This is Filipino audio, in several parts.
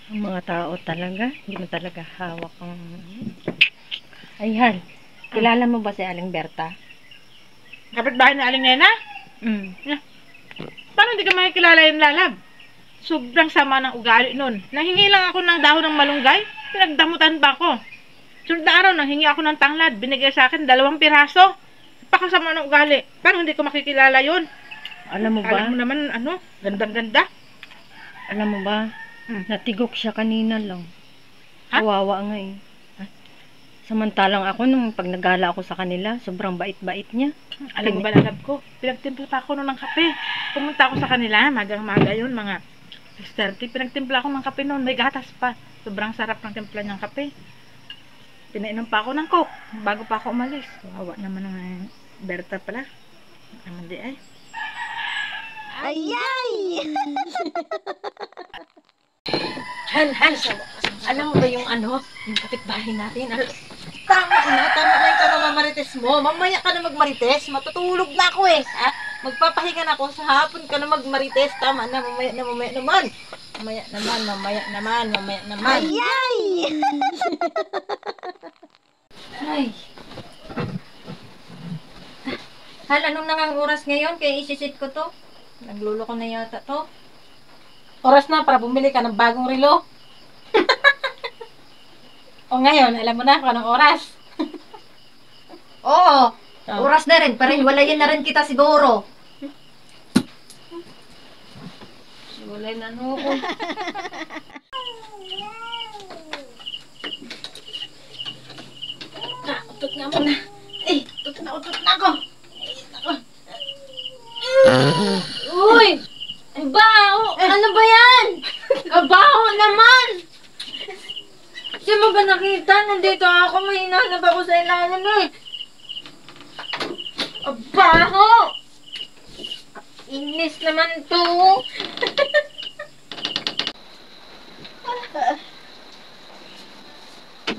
Ang mga tao talaga, hindi mo talaga hawak ang... Ayan, kilala mo ba si Aling Berta? Kapitbahay na Aling Nena? Mm. Paano hindi ka makikilala yung lalab? Sobrang sama ng ugali nun. Nahingi lang ako ng dahon ng malunggay, pinagdamutan pa ako. Sunod na araw, nanghingi ako ng tanglad, binigay sa akin 2 piraso. Pakasama ng ugali. Paano hindi ko makikilala yun? Alam mo ba? Alam mo naman, gandang-ganda. Alam mo ba? Natigok siya kanina lang. Ha? Kawawa nga eh. Samantalang ako, nung pag nagala ako sa kanila, sobrang bait-bait niya. Alam mo ba, lalab ko, pinagtimpla pa ako nun ng kape. Pumunta ako sa kanila, magang-maga yun, mga 6:30. Pinagtimpla ako ng kape noon, may gatas pa. Sobrang sarap ng timpla niyang kape. Pinainom pa ako ng coke bago pa ako umalis. Kawawa naman ng Berta pala. Naman di ay. Ayay! Alam mo ba yung yung kapitbahay natin? Tama na yung kamamarites mo. Mamaya ka na magmarites. Matutulog na ako eh. Ha? Magpapahinga na ako. Sa hapon ka na magmarites. Tama na, mamaya naman. Mamaya naman. Ayay! Ay. Hal, anong nangang oras ngayon? Kaya isisit ko to. Nagluloko na yata to. Oras na para bumili ka ng bagong relo. O ngayon, alam mo na kung anong oras. Oo. Oh. Oras na rin. Parang walayin na rin kita siguro. Walay na no ko. Utot nga muna. Utot na ako. Uy! Ang baho! Ano ba yan? Kabaho naman! Di mo ba nakita? Nandito ako. May hinahanap ako sa ilalim eh. Ang baho! Inis naman to.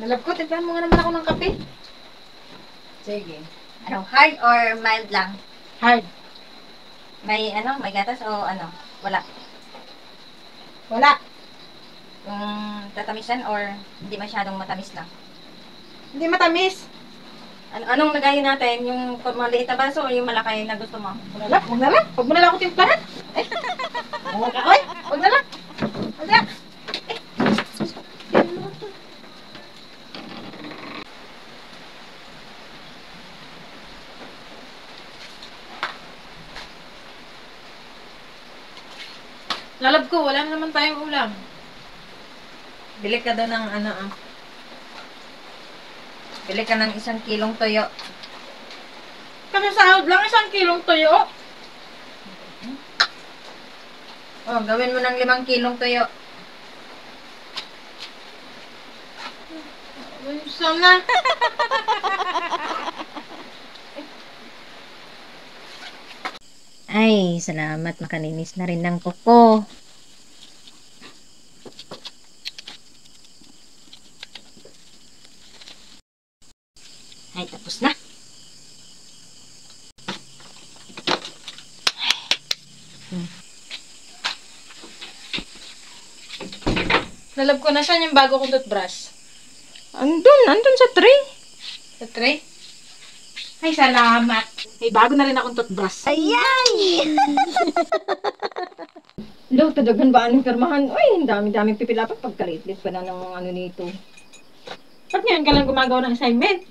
Nalab ko, tignan mo nga naman ako ng kape. Sige. Ano, hard or mild lang? Hard. May may gatas o wala? Wala. Tatamisan or hindi masyadong matamis lang? Hindi matamis. Anong lagayin natin? Yung maliit na baso o yung malaki na gusto mo? Huwag na lang. Huwag mo na lang ako timplahan. Huwag na lang. Huwag na. Lalab ko, wala naman tayong ulam. Bili ka daw ng Bili ka ng 1 kilong toyo. Kasi sahod lang 1 kilong toyo. Oh, gawin mo ng 5 kilong toyo. Sana. Ay, salamat. Makalinis na rin ng kuko. Ay, tapos na. Lalab ko na siya yung bago kong toothbrush. Andun sa tray. Sa tray? Ay, salamat. May bago na rin akong toothbrush. Ayay! Lo, tadagan ba anong pirmahan? Uy, dami-daming pipilapan. Pagkalit-lit pa na ng nito. Ba't ngayon ka lang gumagawa ng assignment?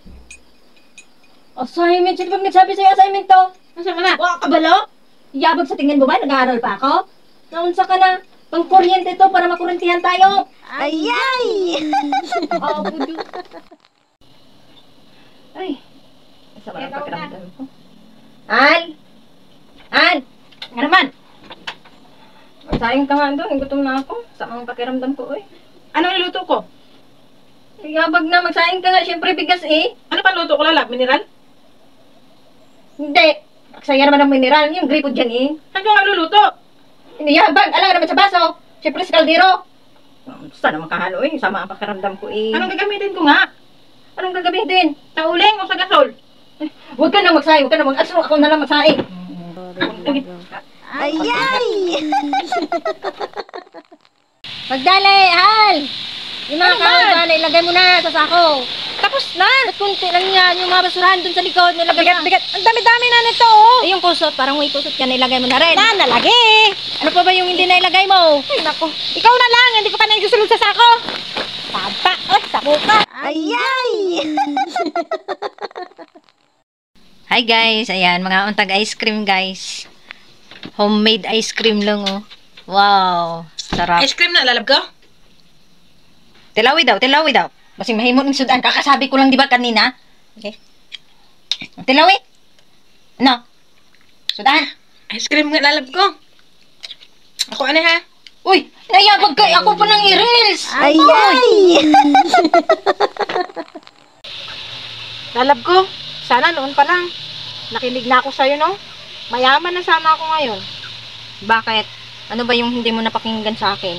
Assignment? Sino bang nagsabi sa'yo assignment to? Nasaan ka na? Wala ka balo? Yabag sa tingin mo ba? Nag-aaral pa ako? Naunsa ka na? Pang-kuryente to para makurentihan tayo. Ayay! Oo, pudo. Ay. Masama ang pakiramdam ko. An! Nga naman! Magsayang ka nga doon. Gutom na ako. Sama ang pakiramdam ko, eh. Anong niluto ko? Yabag na. Magsayang ka nga. Siyempre bigas, eh. Ano pa luto ko, Lalab? Mineral? Hindi. Magsaya naman ng mineral. Yung gripo dyan, eh. Ano nga luluto? Iniyabag. Alam naman sa baso. Siyempre sa kaldero. Sana makahalo, eh. Sama ang pakiramdam ko, eh. Anong gagamitin ko nga? Anong gagamitin? Tauling o sa gasol? Huwag ka na magsayang. Huwag ka na mag-asro. Ako na lang magsayang. Ayay! Magdali, Hal! Yung mga Ano kahoy ba? ba, ilagay mo na sa sako. Tapos na! Ba't kunti lang yan? Yung mga basurahan dun sa likod, nilagay na. Bigat-bigat. Ang dami-dami na nito, oh! Eh, yung kusot, parang may kusot yan, ilagay mo na rin. Nalagi! Ano pa ba yung hindi na ilagay mo? Ay, naku. Ikaw na lang, hindi ko pa nagsusunod sa sako. Papa, ay, sako ka. Ayay! Hi guys, ayan, mga untag ice cream guys. Homemade ice cream lang oh. Wow, sarap. Ice cream na, lalab ko? Tilawi daw. Basing mahimot ng sudan. Kakasabi ko lang di ba kanina? Okay. Tilawi. No. Sudan. Ice cream nga, lalab ko. Ako ano ha? Uy, nayabag ka. Ako pa ng i-reels. Ayay! Lalab ko, sana noon pa lang. Nakinig na ako sa'yo, no? Mayaman na sana ako ngayon. Bakit? Ano ba yung hindi mo napakinggan sa akin?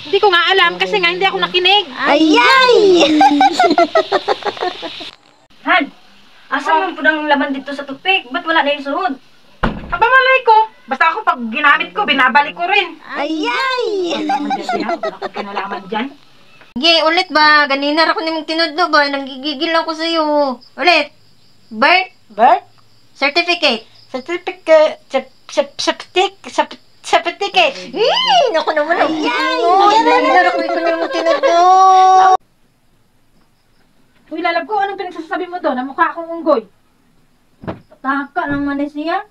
Hindi ko nga alam kasi nga hindi ako nakinig. Ayay! Han, asan man po ng laman dito sa tupik? Ba't wala na yung suhod? Aba malay ko. Basta ako pag ginamit ko, binabalik ko rin. Ayay! Nalaman dyan siya. Wala ka nalaman dyan. Sige, ulit ba? Ganina ako nimong tinudlo ba? Nanggigigil ako sa'yo. Ulit. Birth Birth certificate. certificate. Certificate. Naku naman. Ayay! Ganina ako nimong tinudlo. Uy, lalab ko, anong pinagsasabi mo doon? Ang mukha akong unggoy. Taka naman na siya.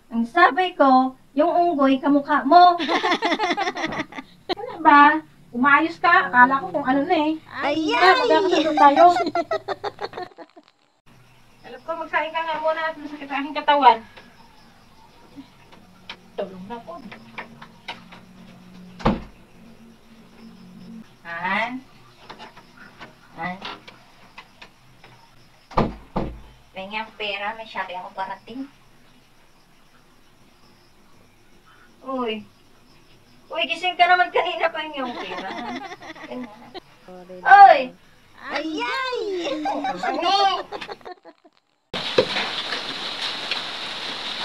Ang sabi ko, yung unggoy kamukha mo. Ano ba? Umayos ka. Akala ko kung ano na eh. Ayay! Magkakasundo tayo. Alam ko, magsahin ka nga muna at masakit ang aking katawan. Tulong na po. Han? Pengen pera, may syari ako parating. Uy, gising ka naman kanina pa yung pera. Uy! Ayay!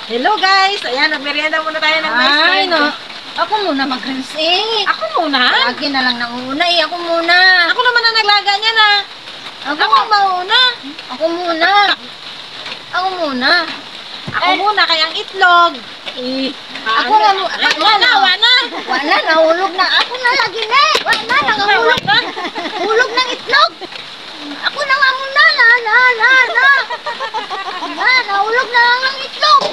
Hello guys! Ayan, nagmerienda muna tayo ng ice Ay, cream. no. Ako muna mag-rinse eh. Ako muna? Lagi na lang nauna eh. Ako muna. Ako naman ang naglaga niya na. Ako ang mauna. Ako muna. Ako muna. Ako muna, kaya ang itlog. Ako nga muna. Wala. Wala, nahulog na. Ako na lagi na eh. Wala, nangahulog na. Hulog ng itlog. Ako na nga muna. Nahulog na lang ng itlog.